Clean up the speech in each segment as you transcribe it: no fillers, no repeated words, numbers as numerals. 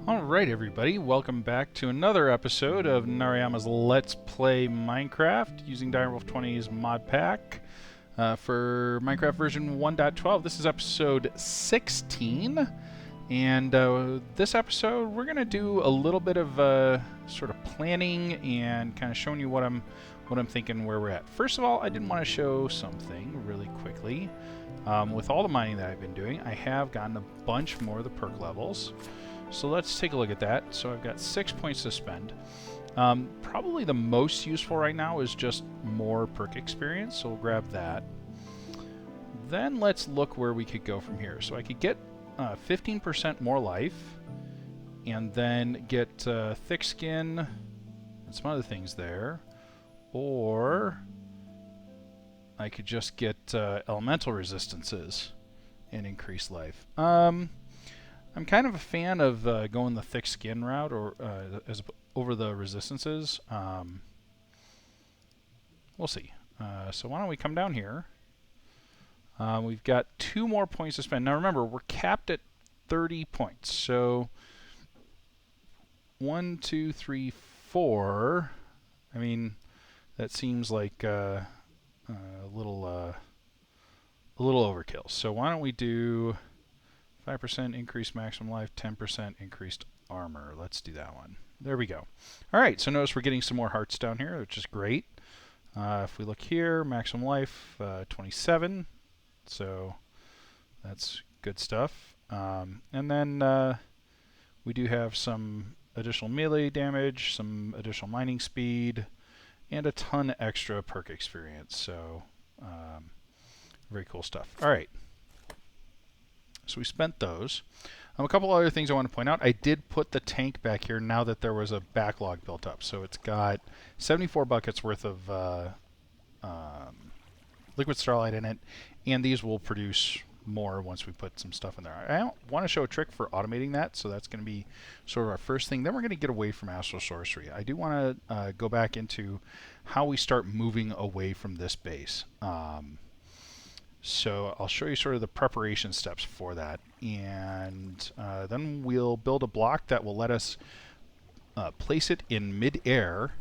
Alright everybody, welcome back to another episode of Nariyama's Let's Play Minecraft using Direwolf 20's mod pack for Minecraft version 1.12. This is episode 16, and this episode we're going to do a little bit of sort of planning and kind of showing you what I'm thinking where we're at. First of all, I did want to show something really quickly. With all the mining that I've been doing, I have gotten a bunch more of the perk levels. So let's take a look at that. So I've got 6 points to spend. Probably the most useful right now is just more perk experience, so we'll grab that. Then let's look where we could go from here. So I could get 15% more life, and then get thick skin and some other things there. Or I could just get elemental resistances and increase life. I'm kind of a fan of going the thick skin route or over the resistances. We'll see. So why don't we come down here? We've got 2 more points to spend. Now remember, we're capped at 30 points. So 1, 2, 3, 4. I mean, that seems like a little overkill. So why don't we do 5% increased maximum life, 10% increased armor. Let's do that one. There we go. Alright, so notice we're getting some more hearts down here, which is great. If we look here, maximum life, 27. So that's good stuff. And then we do have some additional melee damage, some additional mining speed, and a ton extra perk experience. So very cool stuff. Alright. So we spent those. A couple other things I want to point out. I did put the tank back here now that there was a backlog built up. So it's got 74 buckets worth of liquid Starlight in it, and these will produce more once we put some stuff in there. I want to show a trick for automating that, so that's going to be sort of our first thing. Then we're going to get away from Astral Sorcery. I do want to go back into how we start moving away from this base. So I'll show you sort of the preparation steps for that, and then we'll build a block that will let us place it in mid-air,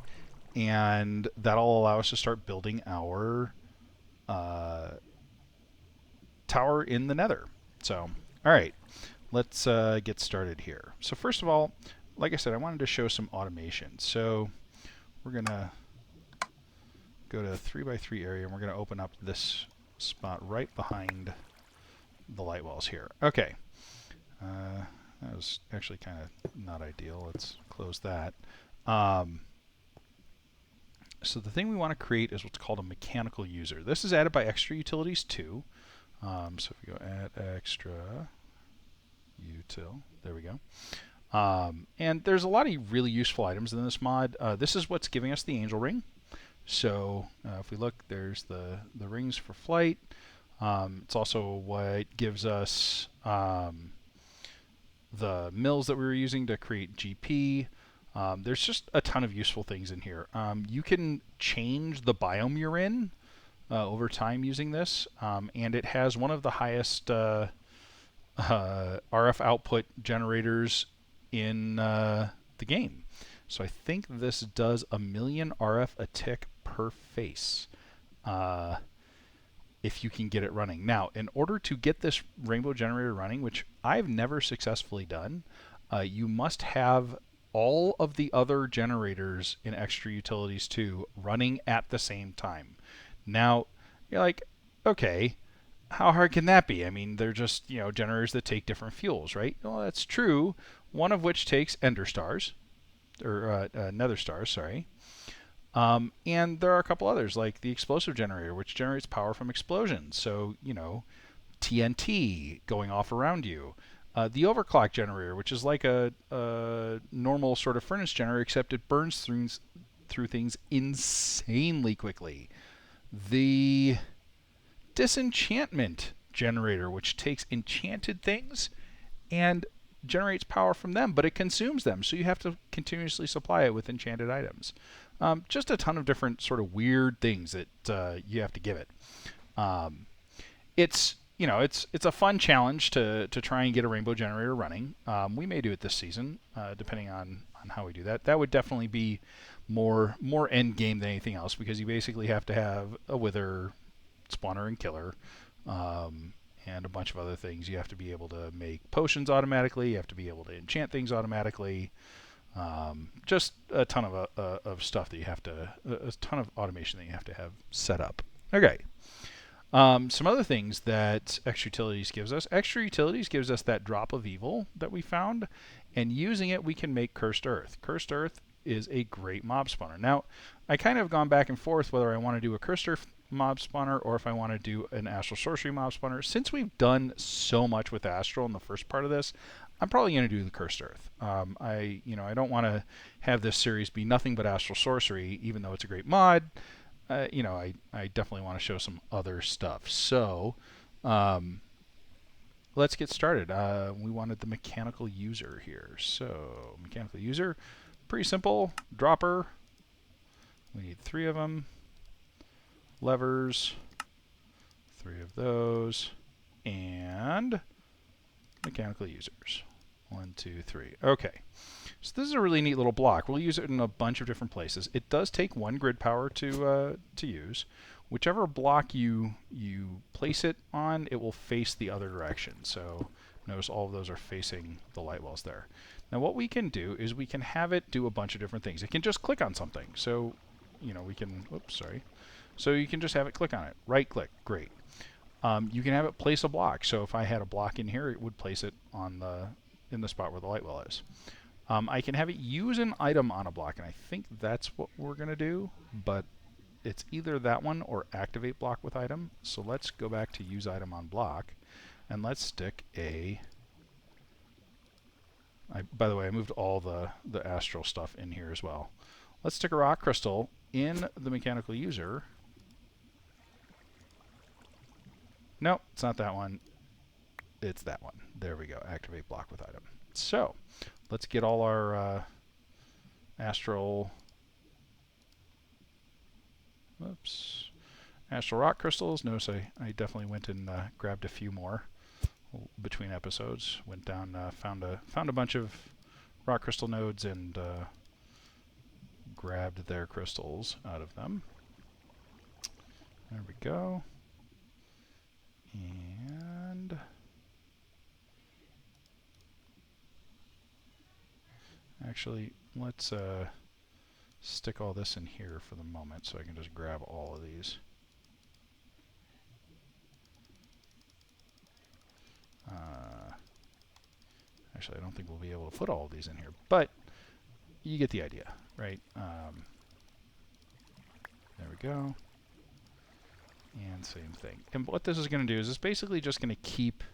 and that'll allow us to start building our tower in the Nether. So, alright, let's get started here. So first of all, like I said, I wanted to show some automation. So we're going to go to 3x3 area, and we're going to open up this spot right behind the light walls here. Okay. That was actually kind of not ideal. Let's close that. So the thing we want to create is what's called a mechanical user. This is added by extra utilities too. So if we go add extra util, there we go. And there's a lot of really useful items in this mod. This is what's giving us the angel ring. So if we look, there's the rings for flight. It's also what gives us the mills that we were using to create GP. There's just a ton of useful things in here. You can change the biome you're in over time using this, and it has one of the highest RF output generators in the game. So I think this does 1,000,000 RF a tick per face if you can get it running. Now, in order to get this rainbow generator running, which I've never successfully done, you must have all of the other generators in extra utilities 2 running at the same time. Now, you're like, okay, how hard can that be? I mean, they're just, generators that take different fuels, right? Well, that's true. One of which takes ender stars. Or nether stars, sorry. And there are a couple others, like the explosive generator, which generates power from explosions. So, TNT going off around you. The overclock generator, which is like a normal sort of furnace generator, except it burns through things insanely quickly. The disenchantment generator, which takes enchanted things and generates power from them, but it consumes them, so you have to continuously supply it with enchanted items. Just a ton of different sort of weird things that you have to give it. It's you know, it's a fun challenge to try and get a rainbow generator running. We may do it this season, depending on how we do that. That would definitely be more end game than anything else, because you basically have to have a wither, spawner, and killer, and a bunch of other things. You have to be able to make potions automatically. You have to be able to enchant things automatically. Just a ton of stuff that you have to, a ton of automation that you have to have set up. Okay. Some other things that Extra Utilities gives us. Extra Utilities gives us that drop of evil that we found, and using it we can make Cursed Earth. Cursed Earth is a great mob spawner. Now, I kind of gone back and forth whether I want to do a Cursed Earth mob spawner or if I want to do an Astral Sorcery mob spawner. Since we've done so much with Astral in the first part of this, I'm probably going to do the Cursed Earth. I don't want to have this series be nothing but Astral Sorcery, even though it's a great mod. I definitely want to show some other stuff. So let's get started. We wanted the mechanical user here. So mechanical user, pretty simple. Dropper. We need 3 of them. Levers, 3 of those. And mechanical users. 1, 2, 3. Okay. So this is a really neat little block. We'll use it in a bunch of different places. It does take 1 grid power to use. Whichever block you place it on, it will face the other direction. So notice all of those are facing the light wells there. Now what we can do is we can have it do a bunch of different things. It can just click on something. So, we can, oops, sorry. So you can just have it click on it. Right click, great. You can have it place a block. So if I had a block in here, it would place it on in the spot where the light well is. I can have it use an item on a block, and I think that's what we're going to do, but it's either that one or activate block with item. So let's go back to use item on block, and let's stick by the way, I moved all the astral stuff in here as well. Let's stick a rock crystal in the mechanical user. Nope, it's not that one. It's that one. There we go. Activate block with item. So let's get all our astral rock crystals. Notice I definitely went and grabbed a few more between episodes. Went down, found a bunch of rock crystal nodes and grabbed their crystals out of them. There we go. And actually, let's stick all this in here for the moment so I can just grab all of these. Actually, I don't think we'll be able to put all of these in here, but you get the idea, right? There we go. And same thing. And what this is going to do is it's basically just going to keep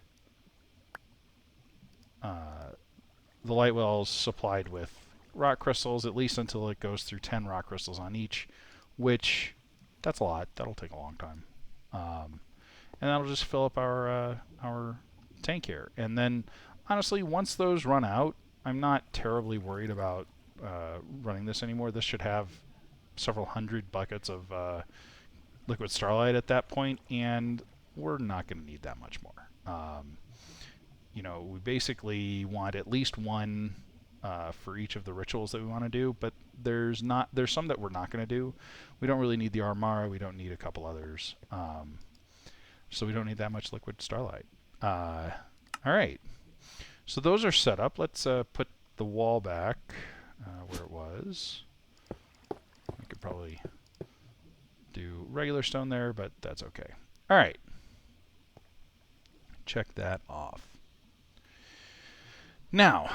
the light wells supplied with rock crystals, at least until it goes through 10 rock crystals on each, which, that's a lot. That'll take a long time. And that'll just fill up our tank here. And then, honestly, once those run out, I'm not terribly worried about running this anymore. This should have several hundred buckets of liquid Starlight at that point, and we're not going to need that much more. We basically want at least 1 for each of the rituals that we want to do, but there's some that we're not going to do. We don't really need the Armara. We don't need a couple others. So we don't need that much liquid Starlight. All right. So those are set up. Let's put the wall back where it was. We could probably do regular stone there, but that's okay. All right. Check that off. Now,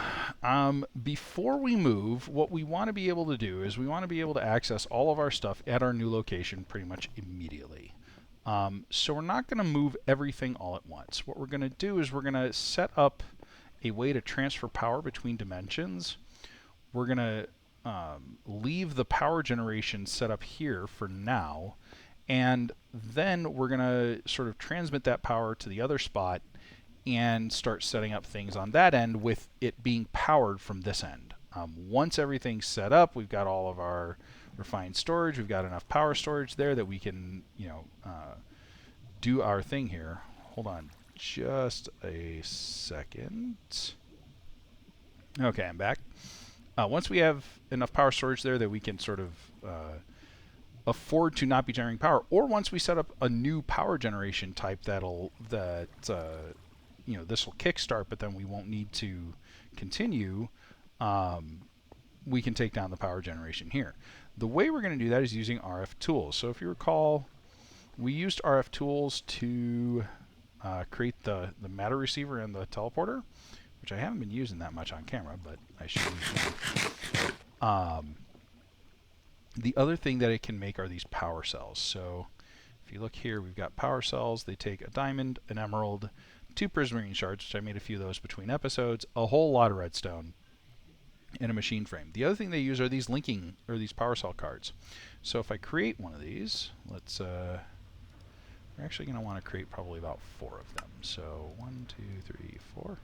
before we move, what we want to be able to do is we want to be able to access all of our stuff at our new location pretty much immediately. So we're not going to move everything all at once. What we're going to do is we're going to set up a way to transfer power between dimensions. We're going to leave the power generation set up here for now, and then we're going to sort of transmit that power to the other spot and start setting up things on that end with it being powered from this end. Once everything's set up, we've got all of our refined storage, we've got enough power storage there that we can, do our thing here. Hold on just a second. Okay, I'm back. Once we have enough power storage there that we can sort of afford to not be generating power, or once we set up a new power generation type that this will kickstart, but then we won't need to continue, we can take down the power generation here. The way we're going to do that is using RF tools. So if you recall, we used RF tools to create the matter receiver and the teleporter, which I haven't been using that much on camera, but I should use them. The other thing that it can make are these power cells. So if you look here, we've got power cells. They take a diamond, an emerald, 2 prismarine shards, which I made a few of those between episodes, a whole lot of redstone, and a machine frame. The other thing they use are these linking, or these power cell cards. So if I create one of these, we're actually going to want to create probably about 4 of them. So 1, 2, 3, 4.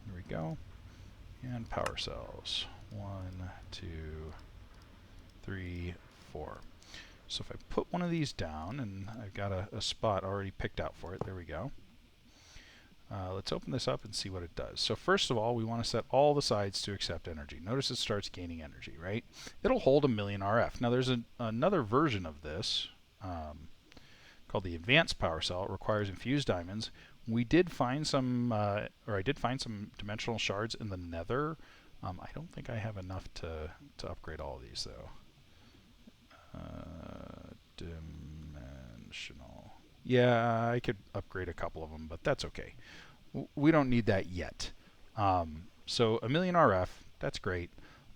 There we go. And power cells. 1, 2, 3, 4. So if I put one of these down, and I've got a spot already picked out for it, there we go. Let's open this up and see what it does. So first of all, we want to set all the sides to accept energy. Notice it starts gaining energy, right? It'll hold 1,000,000 RF. Now there's another version of this called the advanced power cell. It requires infused diamonds. We did find some, I did find some dimensional shards in the Nether. I don't think I have enough to upgrade all of these though. Dimensional. Yeah, I could upgrade a couple of them, but that's okay. We don't need that yet. So 1,000,000 RF, that's great.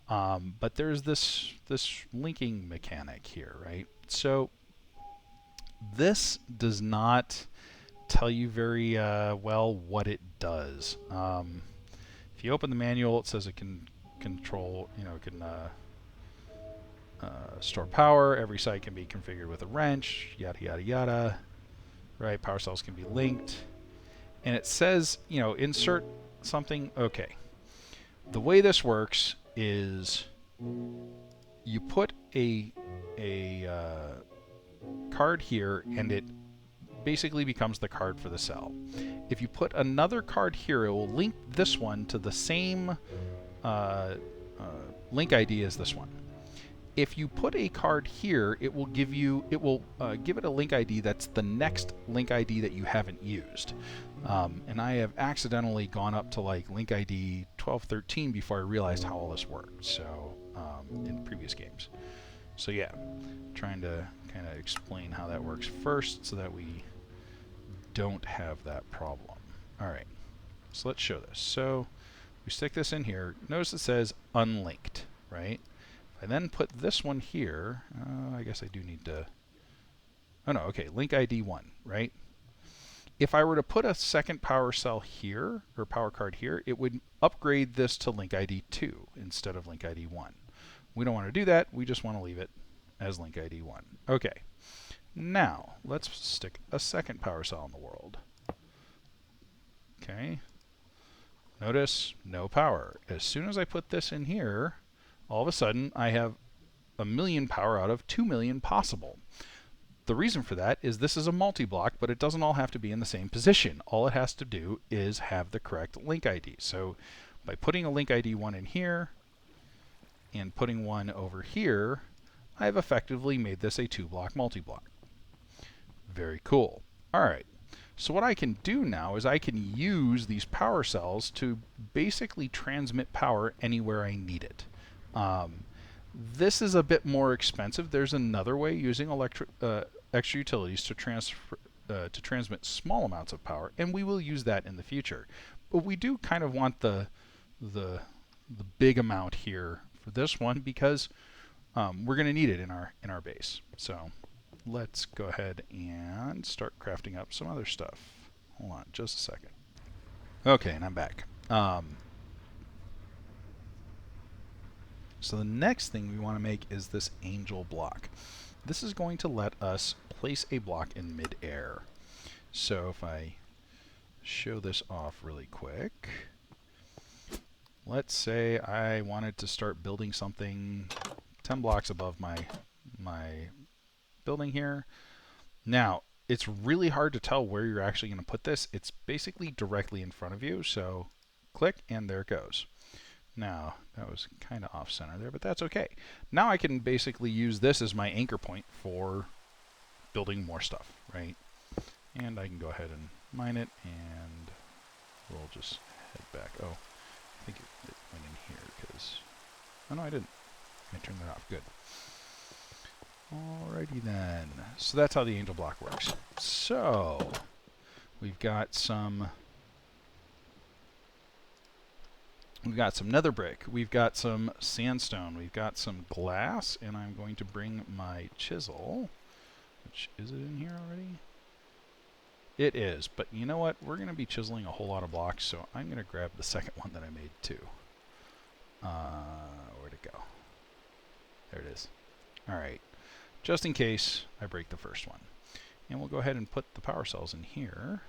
But there's this linking mechanic here, right? So this does not tell you very well what it does. If you open the manual, it says it can control, it can store power. Every site can be configured with a wrench, yada, yada, yada. Right, power cells can be linked. And it says, insert something. Okay. The way this works is you put a card here, and it basically becomes the card for the cell. If you put another card here, it will link this one to the same link ID as this one. If you put a card here, it will give it a link ID that's the next link ID that you haven't used. And I have accidentally gone up to like link ID 1213 before I realized how all this worked. So in previous games. So yeah, trying to kind of explain how that works first so that we don't have that problem. All right, so let's show this. So we stick this in here. Notice it says unlinked, right? I then put this one here. I guess I do need to... Oh no, okay, link ID 1, right? If I were to put a second power cell here, or power card here, it would upgrade this to link ID 2 instead of link ID 1. We don't want to do that. We just want to leave it as link ID 1. Okay, now let's stick a second power cell in the world. Okay, notice no power. As soon as I put this in here, all of a sudden I have 1,000,000 power out of 2,000,000 possible. The reason for that is this is a multi-block, but it doesn't all have to be in the same position. All it has to do is have the correct link ID. So by putting a link ID 1 in here and putting one over here, I have effectively made this a 2-block multi-block. Very cool. All right. So what I can do now is I can use these power cells to basically transmit power anywhere I need it. This is a bit more expensive. There's another way using extra utilities to transmit small amounts of power, and we will use that in the future. But we do kind of want the big amount here for this one because we're going to need it in our base. So let's go ahead and start crafting up some other stuff. Hold on just a second. Okay, and I'm back. So the next thing we want to make is this angel block. This is going to let us place a block in mid-air. So if I show this off really quick, let's say I wanted to start building something 10 blocks above my building here. Now, it's really hard to tell where you're actually going to put this. It's basically directly in front of you, so click, and there it goes. Now, that was kind of off-center there, but that's okay. Now I can basically use this as my anchor point for building more stuff, right? And I can go ahead and mine it, and we'll just head back. Oh, I think it went in here because... Oh, no, I didn't. I turned that off. Good. Alrighty then. So that's how the angel block works. So, we've got some nether brick, we've got some sandstone, we've got some glass, and I'm going to bring my chisel, which, is it in here already? It is, but you know what? We're going to be chiseling a whole lot of blocks, so I'm going to grab the second one that I made too. Where'd it go? There it is. Alright, just in case I break the first one. And we'll go ahead and put the power cells in here.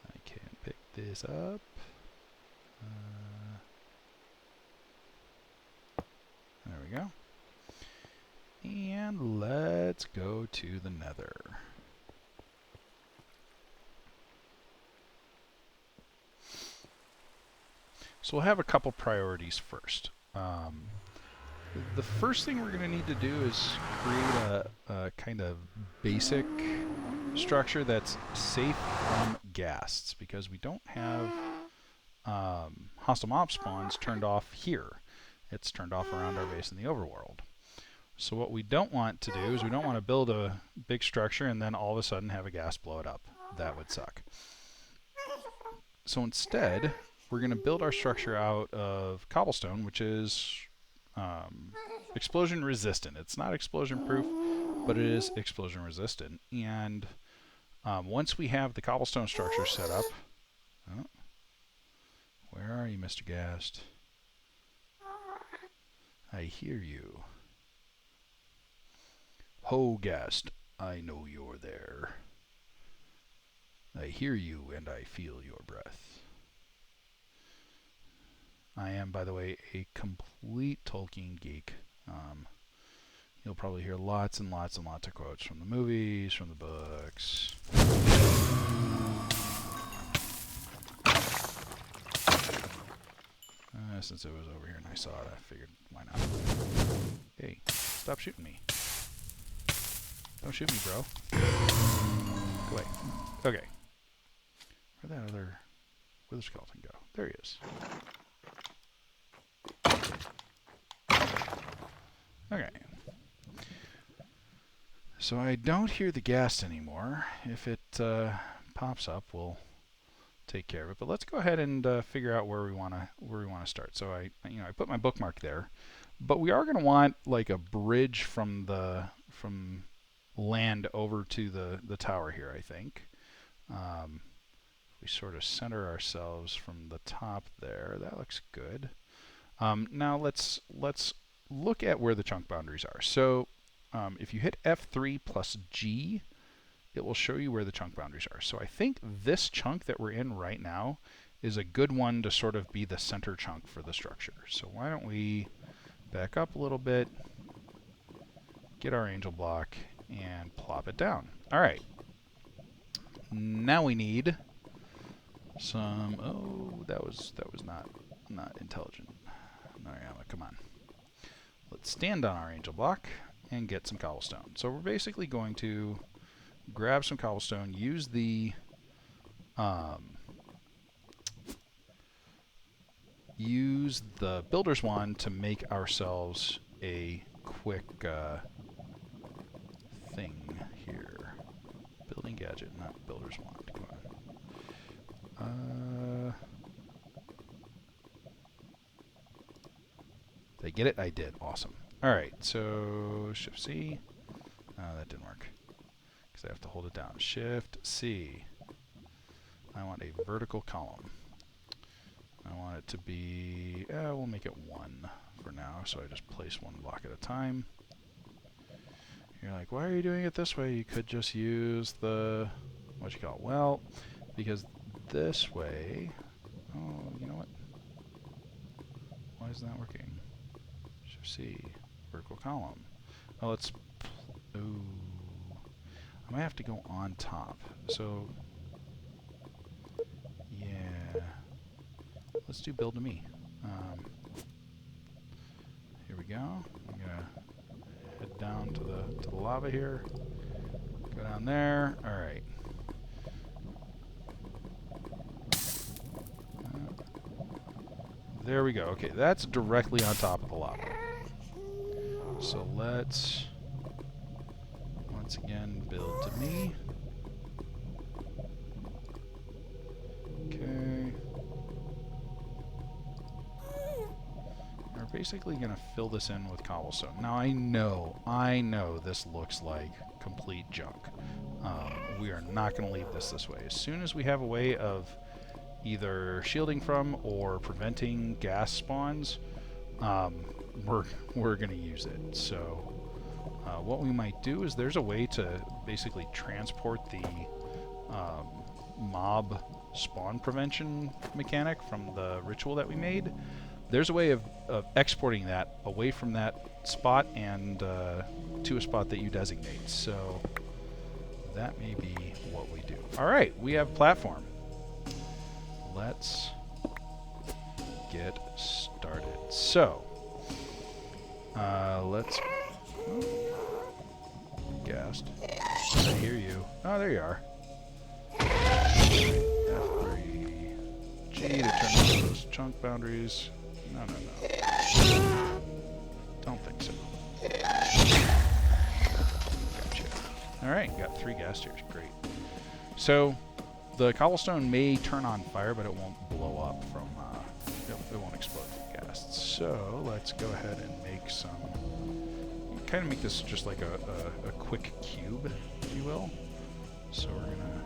I can pick this up. There we go. And let's go to the nether. So we'll have a couple priorities first. The first thing we're going to need to do is create a kind of basic structure that's safe from ghasts, because we don't have hostile mob spawns turned off here. It's turned off around our base in the overworld. So what we don't want to do is we don't want to build a big structure and then all of a sudden have a ghast blow it up. That would suck. So instead, we're going to build our structure out of cobblestone, which is explosion resistant. It's not explosion proof, but it is explosion resistant. And once we have the cobblestone structure set up... Oh, where are you, Mr. Ghast? I hear you. Ho, Ghast, I know you're there. I hear you and I feel your breath. I am, by the way, a complete Tolkien geek. You'll probably hear lots and lots and lots of quotes from the movies, from the books. Since it was over here and I saw it, I figured, why not? Hey, stop shooting me. Don't shoot me, bro. Go away. Okay. Where'd that other wither skeleton go? There he is. Okay. So I don't hear the ghast anymore. If it pops up, we'll take care of it. But let's go ahead and figure out where we want to start. So I put my bookmark there, but we are going to want like a bridge from land over to the tower here. I think we sort of center ourselves from the top there. That looks good. Now let's look at where the chunk boundaries are. So if you hit F3 plus G, it will show you where the chunk boundaries are. So I think this chunk that we're in right now is a good one to sort of be the center chunk for the structure. So why don't we back up a little bit, get our angel block, and plop it down. All right. Now we need some... Oh, that was not intelligent. Narayama, come on. Let's stand on our angel block and get some cobblestone. So we're basically going to grab some cobblestone, use the builder's wand to make ourselves a quick thing here. Building gadget, not builder's wand. Come on. Did I get it? I did. Awesome. Alright, so Shift C. That didn't work, because I have to hold it down. Shift C. I want a vertical column. I want it to be... we'll make it 1 for now, so I just place one block at a time. You're like, why are you doing it this way? You could just use the... what you call it? Well, because this way... Oh, you know what? Why isn't that working? Shift C. Vertical column. Oh, let's... Ooh. I might have to go on top. So, yeah. Let's do build to me. Here we go. I'm gonna head down to the lava here. Go down there. All right. There we go. Okay, that's directly on top of the lava. So let's once again build to me. Okay. We're basically going to fill this in with cobblestone. Now I know this looks like complete junk. We are not going to leave this way. As soon as we have a way of either shielding from or preventing gas spawns, we're going to use it. So what we might do is there's a way to basically transport the mob spawn prevention mechanic from the ritual that we made. There's a way of exporting that away from that spot and to a spot that you designate. So that may be what we do. All right, we have platform. Let's get started. So let's... Oh, gassed. I hear you. Oh, there you are. F3. G to turn on those chunk boundaries. No. Don't think so. Gotcha. Alright, got 3 gas tiers. Great. So, the cobblestone may turn on fire, but it won't blow up from... it won't explode from gas. So, let's go ahead and make some... kind of make this just like a quick cube, if you will. So we're gonna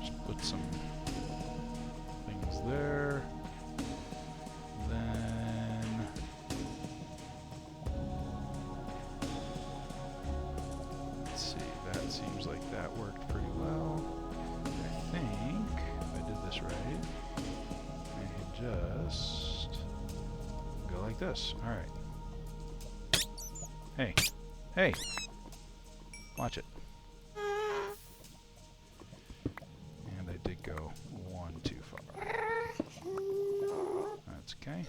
just put some things there. Then let's see, that seems like that worked pretty well. I think if I did this right, I can just go like this. Alright. Hey, watch it. And I did go one too far. That's okay.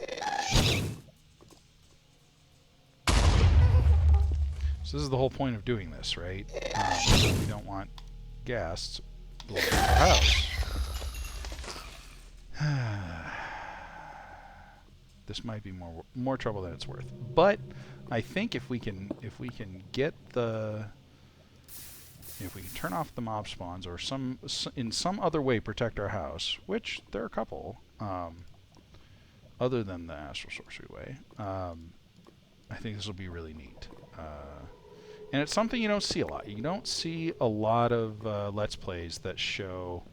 So this is the whole point of doing this, right? We don't want gas blowing up our house. This might be more trouble than it's worth, but I think if we can get the if we can turn off the mob spawns or in some other way protect our house, which there are a couple other than the astral sorcery way, I think this will be really neat. And it's something you don't see a lot. You don't see a lot of Let's Plays that show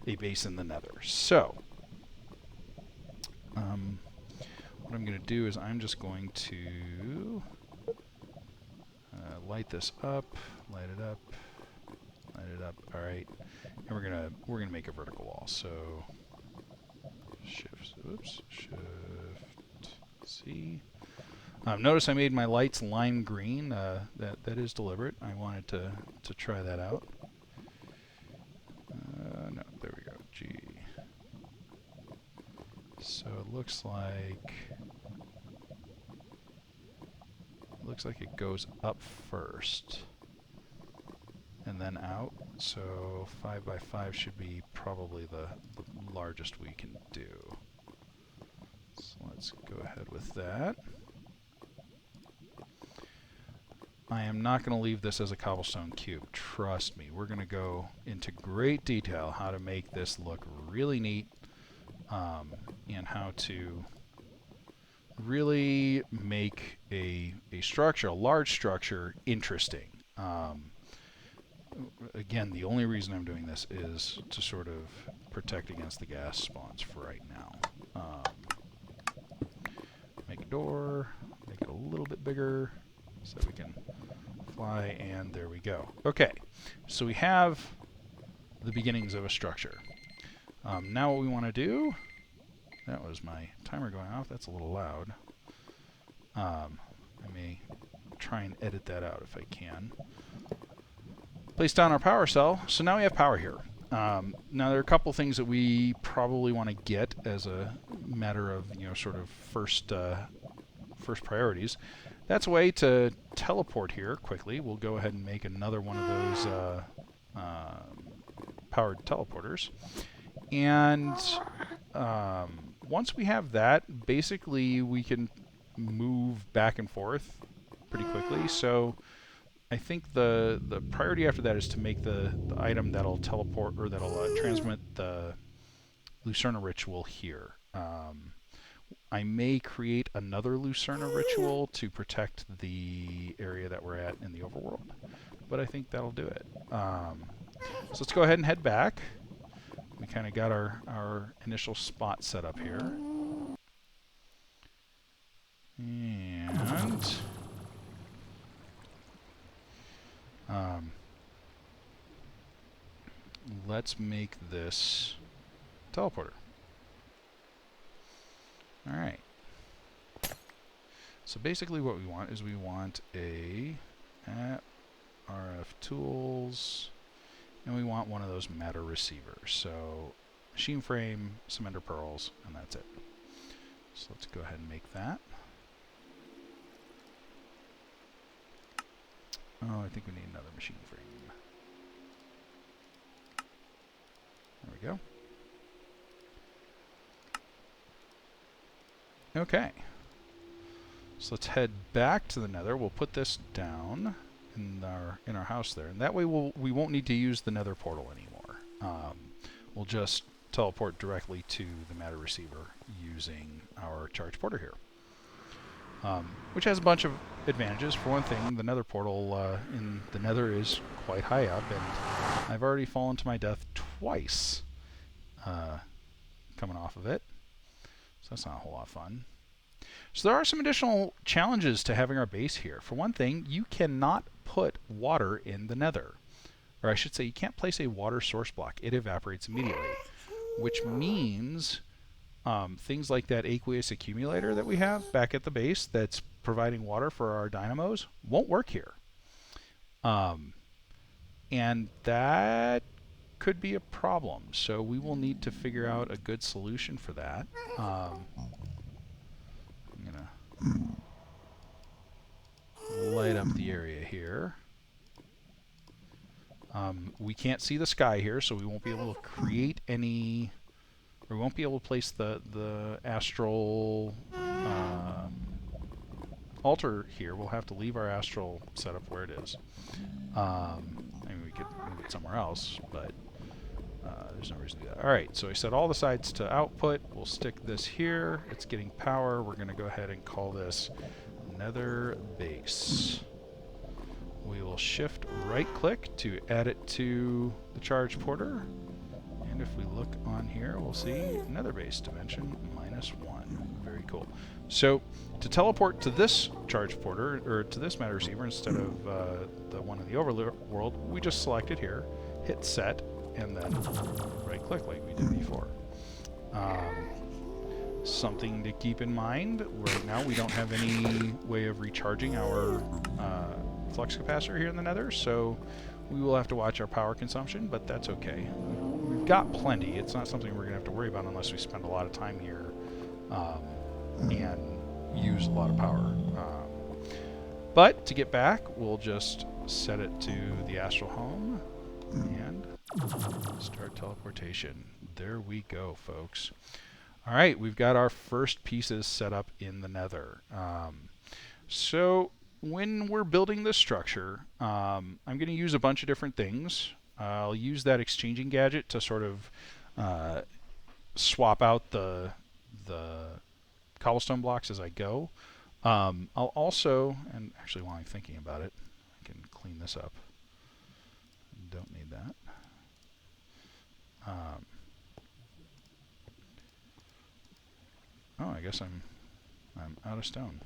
a base in the Nether. So what I'm going to do is I'm just going to light this up, light it up. All right, and we're gonna make a vertical wall. So shift C. Notice I made my lights lime green. That is deliberate. I wanted to try that out. No, there we go. G. So it looks like it goes up first and then out. So 5 by 5 should be probably the largest we can do. So let's go ahead with that. I am not going to leave this as a cobblestone cube. Trust me, we're going to go into great detail how to make this look really neat, and how to really make a structure, a large structure, interesting. Again, the only reason I'm doing this is to sort of protect against the gas spawns for right now. Make a door, make it a little bit bigger so we can fly, and there we go. Okay, so we have the beginnings of a structure. Now what we want to do, that was my timer going off, that's a little loud. I may try and edit that out if I can. Place down our power cell. So now we have power here. Now there are a couple things that we probably want to get as a matter of, you know, sort of first priorities. That's a way to teleport here quickly. We'll go ahead and make another one of those powered teleporters. And once we have that, basically we can move back and forth pretty quickly. So I think the priority after that is to make the item that'll teleport, or that'll transmit the Lucerna ritual here. I may create another Lucerna ritual to protect the area that we're at in the overworld, but I think that'll do it. So let's go ahead and head back. We kind of got our initial spot set up here. And let's make this teleporter. Alright. So basically what we want is we want a RF tools, and we want one of those matter receivers. So machine frame, some ender pearls, and that's it. So let's go ahead and make that. Oh, I think we need another machine frame. There we go. Okay. So let's head back to the Nether. We'll put this down in our house there, and that way we won't need to use the Nether portal anymore. We'll just teleport directly to the matter receiver using our charge porter here, which has a bunch of advantages. For one thing, the Nether portal in the Nether is quite high up, and I've already fallen to my death twice coming off of it. So that's not a whole lot of fun. So there are some additional challenges to having our base here. For one thing, you cannot put water in the Nether. Or I should say, you can't place a water source block. It evaporates immediately. Which means things like that aqueous accumulator that we have back at the base that's providing water for our dynamos won't work here. And that could be a problem. So we will need to figure out a good solution for that. I'm going to light up the area here. We can't see the sky here, so we won't be able to create any, or we won't be able to place the astral altar here. We'll have to leave our astral setup where it is. I mean, we could move it somewhere else, but there's no reason to do that. Alright, so I set all the sides to output. We'll stick this here. It's getting power. We're going to go ahead and call this Nether Base. We will shift right click to add it to the charge porter. And if we look on here, we'll see Nether Base dimension -1. Very cool. So to teleport to this charge porter, or to this matter receiver instead of the one in the overworld, we just select it here, hit set, and then right click like we did before. Something to keep in mind, right now we don't have any way of recharging our flux capacitor here in the Nether, so we will have to watch our power consumption, but that's okay. We've got plenty. It's not something we're going to have to worry about unless we spend a lot of time here and use a lot of power. But to get back, we'll just set it to the astral home and start teleportation. There we go, folks. All right, we've got our first pieces set up in the Nether. So when we're building this structure, I'm going to use a bunch of different things. I'll use that exchanging gadget to sort of swap out the cobblestone blocks as I go. I'll also, and actually while I'm thinking about it, I can clean this up. Don't need that. Oh, I guess I'm out of stone.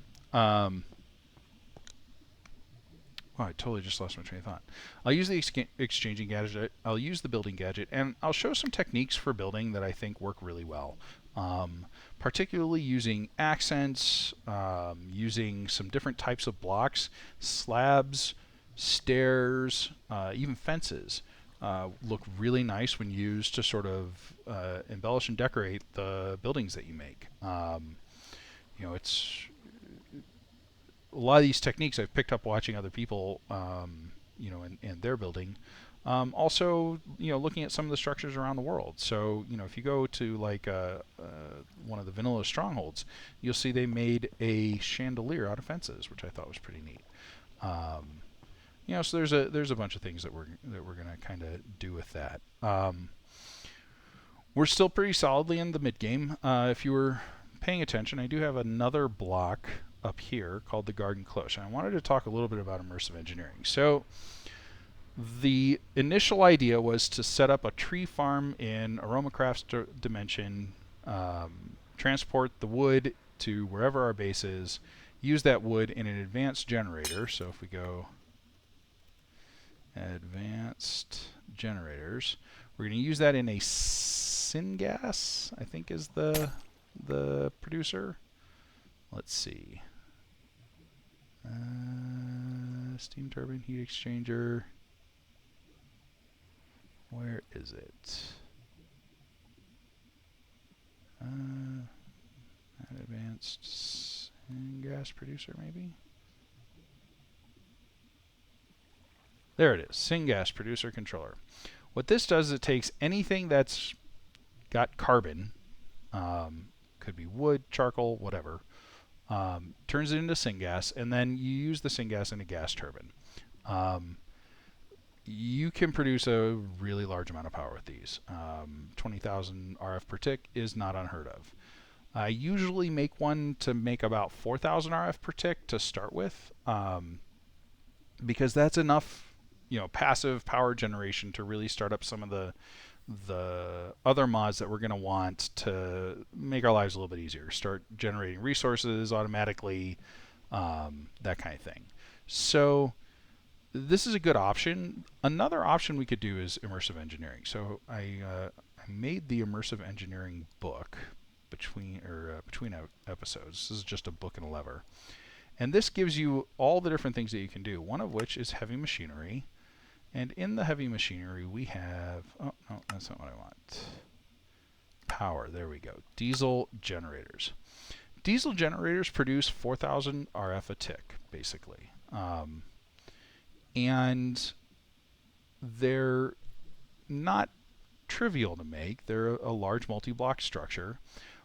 Wow, I totally just lost my train of thought. I'll use the exchanging gadget, I'll use the building gadget, and I'll show some techniques for building that I think work really well. Particularly using accents, using some different types of blocks, slabs, stairs, even fences. Look really nice when used to sort of embellish and decorate the buildings that you make. It's a lot of these techniques I've picked up watching other people, and their building. Also, looking at some of the structures around the world. So, if you go to like one of the vanilla strongholds, you'll see they made a chandelier out of fences, which I thought was pretty neat. So there's a bunch of things that we're gonna kind of do with that. We're still pretty solidly in the mid game. If you were paying attention, I do have another block up here called the garden cloche. And I wanted to talk a little bit about immersive engineering. So the initial idea was to set up a tree farm in Aromacraft's dimension, transport the wood to wherever our base is, use that wood in an advanced generator. So if we go advanced generators, we're going to use that in a syngas, I think is the producer. Let's see. Steam turbine heat exchanger. Where is it? Advanced gas producer, maybe? There it is, syngas producer controller. What this does is it takes anything that's got carbon, could be wood, charcoal, whatever, turns it into syngas, and then you use the syngas in a gas turbine. You can produce a really large amount of power with these. 20,000 RF per tick is not unheard of. I usually make one to make about 4,000 RF per tick to start with, because that's enough, passive power generation to really start up some of the other mods that we're going to want to make our lives a little bit easier. Start generating resources automatically, that kind of thing. So this is a good option. Another option we could do is immersive engineering. So I made the immersive engineering book between episodes. This is just a book and a lever. And this gives you all the different things that you can do, one of which is heavy machinery. And in the heavy machinery, we have, oh, no, that's not what I want. Power, there we go. Diesel generators. Diesel generators produce 4,000 RF a tick, basically. And they're not trivial to make. They're a large multi-block structure.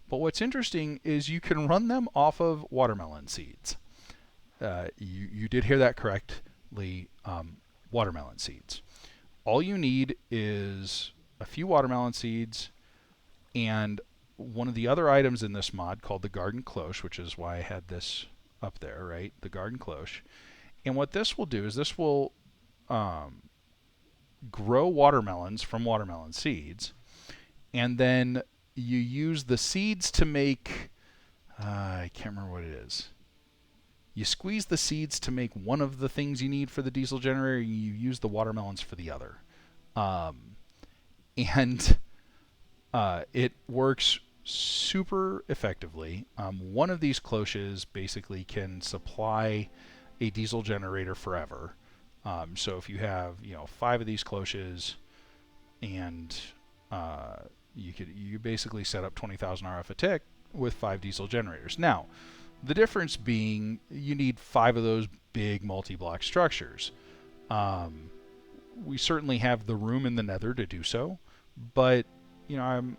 But what's interesting is you can run them off of watermelon seeds. You did hear that correctly. Watermelon seeds. All you need is a few watermelon seeds and one of the other items in this mod called the garden cloche, which is why I had this up there, right? The garden cloche. And what this will do is this will grow watermelons from watermelon seeds, and then you use the seeds to make, I can't remember what it is. You squeeze the seeds to make one of the things you need for the diesel generator, and you use the watermelons for the other. It works super effectively. One of these cloches basically can supply a diesel generator forever. So if you have 5 of these cloches, and you basically set up 20,000 RF a tick with 5 diesel generators. Now, the difference being you need 5 of those big multi-block structures. We certainly have the room in the Nether to do so, but I'm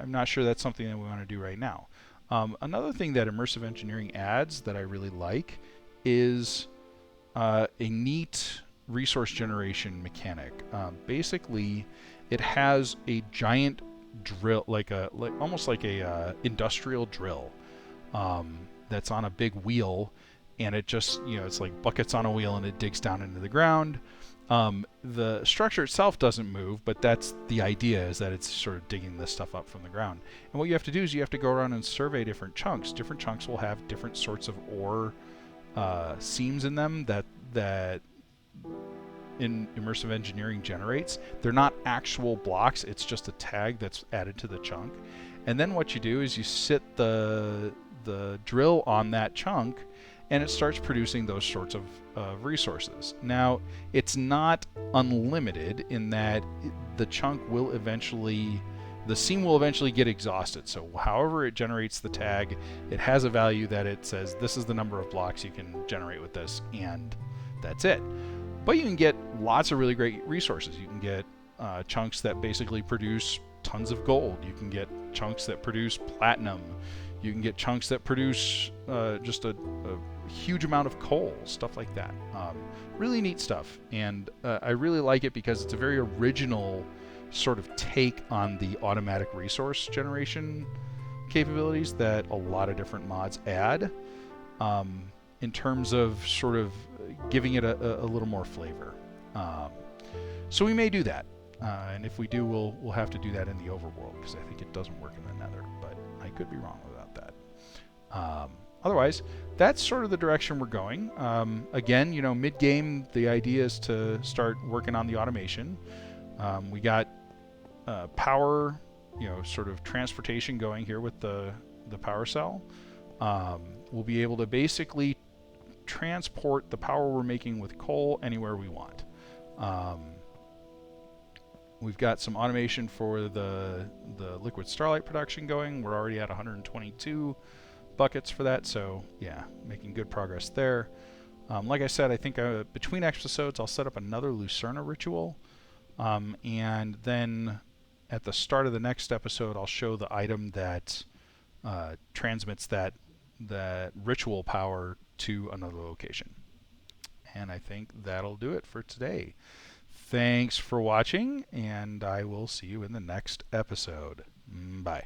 not sure that's something that we want to do right now. Another thing that immersive engineering adds that I really like is a neat resource generation mechanic. Basically, it has a giant drill, almost like a industrial drill. That's on a big wheel, and it just, it's like buckets on a wheel, and it digs down into the ground. The structure itself doesn't move, but that's the idea, is that it's sort of digging this stuff up from the ground. And what you have to do is you have to go around and survey different chunks. Different chunks will have different sorts of ore seams in them that that in immersive engineering generates, they're not actual blocks. It's just a tag that's added to the chunk. And then what you do is you sit the drill on that chunk, and it starts producing those sorts of resources. Now, it's not unlimited in that the chunk will eventually, the seam will eventually get exhausted. So however it generates the tag, it has a value that it says this is the number of blocks you can generate with this, and that's it. But you can get lots of really great resources. You can get chunks that basically produce tons of gold. You can get chunks that produce platinum. You can get chunks that produce just a huge amount of coal, stuff like that. Really neat stuff, and I really like it because it's a very original sort of take on the automatic resource generation capabilities that a lot of different mods add, in terms of sort of giving it a little more flavor. So we may do that, and if we do, we'll have to do that in the overworld, because I think it doesn't work in the Nether, but I could be wrong about that. Otherwise, that's sort of the direction we're going. Again, you know, mid-game, the idea is to start working on the automation. We got power, you know, sort of transportation going here with the power cell. We'll be able to basically transport the power we're making with coal anywhere we want. We've got some automation for the liquid Starlight production going. We're already at 122 buckets for that, so yeah, making good progress there. Like I said, I think between episodes I'll set up another Lucerna ritual, and then at the start of the next episode I'll show the item that transmits that ritual power to another location. And I think that'll do it for today. Thanks for watching, and I will see you in the next episode. Bye.